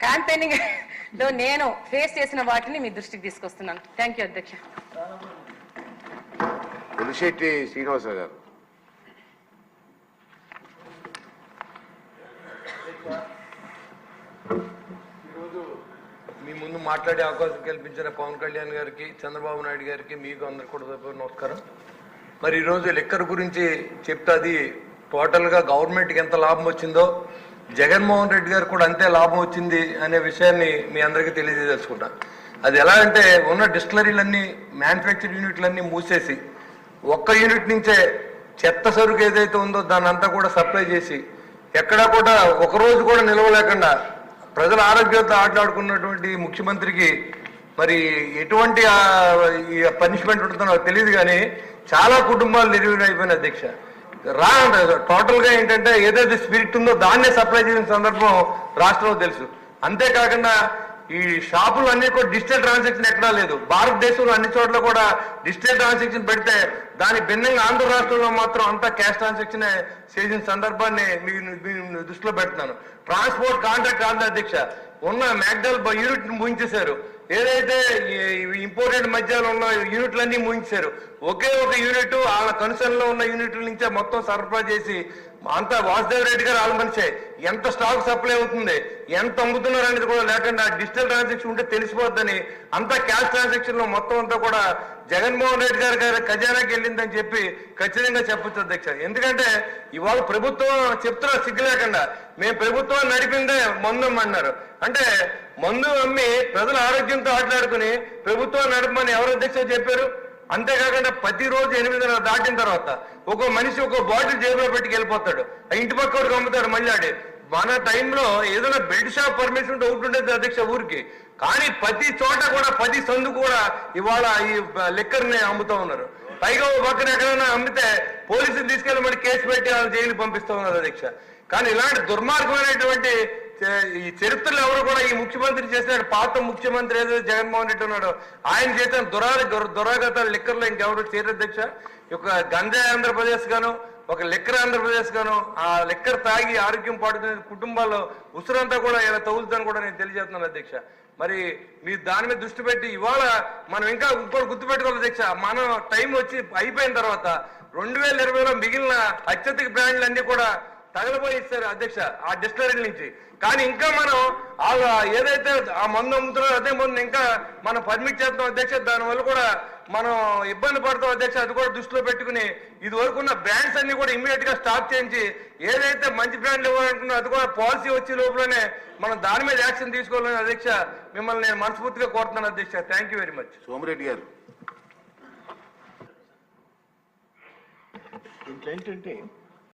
Campaigning లో నేను face చేసిన వాటిని మీ దృష్టికి తీసుకొస్తున్నాను. థ్యాంక్ యూ అధ్యక్ష. పులిశెట్టి శ్రీనివాస గారు. ఈరోజు మీ ముందు మాట్లాడే అవకాశం కల్పించిన పవన్ కళ్యాణ్ గారికి, చంద్రబాబు నాయుడు గారికి, మీకు అందరికి కూడా నమస్కారం. మరి ఈరోజు లిక్కర్ గురించి చెప్తే అది టోటల్గా గవర్నమెంట్కి ఎంత లాభం వచ్చిందో జగన్మోహన్ రెడ్డి గారు కూడా అంతే లాభం వచ్చింది అనే విషయాన్ని మీ అందరికీ తెలియజేసుకుంటా. అది ఎలా అంటే ఉన్న డిస్టిలరీలన్నీ, మ్యానుఫ్యాక్చర్ యూనిట్లన్నీ మూసేసి ఒక్క యూనిట్ నుంచే చెత్త సరుకు ఏదైతే ఉందో దాన్ని అంతా కూడా సప్లై చేసి ఎక్కడా కూడా ఒకరోజు కూడా నిలవలేకుండా ప్రజల ఆరోగ్యంతో ఆటలాడుకున్నటువంటి ముఖ్యమంత్రికి మరి ఎటువంటి పనిష్మెంట్ ఉంటుందో నాకు తెలియదు, కానీ చాలా కుటుంబాలు నిర్వీర్యమైపోయిన అధ్యక్ష. టోటల్గా ఏంటంటే ఏదైతే స్పిరిట్ ఉందో దాన్నే సప్లై చేసిన సందర్భం రాష్ట్రంలో తెలుసు. అంతేకాకుండా ఈ షాపులు అన్ని కూడా డిజిటల్ ట్రాన్సాక్షన్ ఎక్కడా లేదు. భారతదేశంలో అన్ని చోట్ల కూడా డిజిటల్ ట్రాన్సాక్షన్ పెడితే దాని భిన్నంగా ఆంధ్ర రాష్ట్రంలో మాత్రం అంతా క్యాష్ ట్రాన్సాక్షన్ చేసిన సందర్భాన్ని మీ దృష్టిలో పెడుతున్నాను. ట్రాన్స్పోర్ట్ కాంట్రాక్ట్ కాదు అధ్యక్ష, ఉన్న మ్యాక్డల్ యూనిట్ ముగించేశారు. ఏదైతే ఇంపోర్టెడ్ మద్యాలు ఉన్న యూనిట్లన్నీ ముగించారు. ఒకే ఒక యూనిట్ వాళ్ళ కన్సర్న్ లో ఉన్న యూనిట్ల నుంచే మొత్తం సరఫరా చేసి అంతా వాసుదేవ్ రెడ్డి గారు వాళ్ళ మనిషే ఎంత స్టాక్ సప్లై అవుతుంది, ఎంత అమ్ముతున్నారు అనేది కూడా లేకుండా డిజిటల్ ట్రాన్సాక్షన్ ఉంటే తెలిసిపోద్దని అంతా క్యాష్ ట్రాన్సాక్షన్ లో మొత్తం అంతా కూడా జగన్మోహన్ రెడ్డి గారి ఖజానాకి వెళ్ళిందని చెప్పి ఖచ్చితంగా చెప్పొచ్చు అధ్యక్ష. ఎందుకంటే ఇవాళ ప్రభుత్వం చెప్తున్నా సిగ్గు లేకుండా మేము ప్రభుత్వం నడిపిందే మందు అమ్మన్నారు. అంటే మందు అమ్మి ప్రజల ఆరోగ్యంతో ఆటలాడుకుని ప్రభుత్వం నడపమని ఎవరు అధ్యక్ష చెప్పారు? అంతేకాకుండా ప్రతిరోజు 8:30 దాటిన తర్వాత ఒక మనిషి ఒక బాటిల్ జేబులో పెట్టుకు వెళ్ళిపోతాడు, ఇంటి పక్కడికి అమ్ముతాడు. మళ్ళీ మన టైంలో ఏదైనా బెల్ట్ షాప్ పర్మిషన్ ఉంటే ఒకటి ఉండేది అధ్యక్ష ఊరికి, కానీ ప్రతి చోట కూడా ప్రతి సందు కూడా ఇవాళ ఈ లిక్కర్ని అమ్ముతూ ఉన్నారు. పైగా ఓ పక్కన ఎక్కడైనా అమ్మితే పోలీసులు తీసుకెళ్ళి మళ్ళీ కేసు పెట్టి వాళ్ళు జైలు పంపిస్తూ ఉన్నారు అధ్యక్ష. కానీ ఇలాంటి దుర్మార్గమైనటువంటి ఈ చరిత్రలో ఎవరు కూడా ఈ ముఖ్యమంత్రి చేసినాడు, పాత ముఖ్యమంత్రి ఏదైతే జగన్మోహన్ రెడ్డి ఉన్నాడో ఆయన చేసిన దురాగతాలు లిక్కర్లో ఇంకెవరు చేయరు అధ్యక్ష. ఒక గంజాయి ఆంధ్రప్రదేశ్ గాను, ఒక లిక్కర్ ఆంధ్రప్రదేశ్ గాను, ఆ లిక్కర్ తాగి ఆరోగ్యం పాడుతున్న కుటుంబాల్లో ఉసురంతా కూడా ఇలా తగులుతుందని కూడా నేను తెలియజేస్తున్నాను అధ్యక్ష. మరి మీరు దాని మీద దృష్టి పెట్టి ఇవాళ మనం ఇంకా ఇంకోటి గుర్తుపెట్టుకోవాలి అధ్యక్ష, మనం టైం వచ్చి అయిపోయిన తర్వాత 2020లో మిగిలిన అత్యధిక బ్రాండ్లు అన్ని కూడా తగలబోయి ఇస్తారు అధ్యక్ష ఆ డిస్టిలరీ నుంచి. కానీ ఇంకా మనం ఏదైతే ఆ మందు అమ్ముతున్నారో అదే మందు ఇంకా మనం పర్మిట్ చేస్తాం అధ్యక్ష. దానివల్ల కూడా మనం ఇబ్బంది పడతాం అధ్యక్ష. అది కూడా దృష్టిలో పెట్టుకుని ఇది వరకు ఉన్న బ్రాండ్స్ అన్ని కూడా ఇమ్మీడియట్ గా స్టాప్ చేయించి ఏదైతే మంచి బ్రాండ్లు ఇవ్వాలనుకున్నా అది కూడా పాలసీ వచ్చే లోపలనే మనం దాని మీద యాక్షన్ తీసుకోవాలని అధ్యక్ష మిమ్మల్ని నేను మనస్ఫూర్తిగా కోరుతున్నాను అధ్యక్ష. Thank you very much. Somireddy గారు. ఇంట్లో ఏంటంటే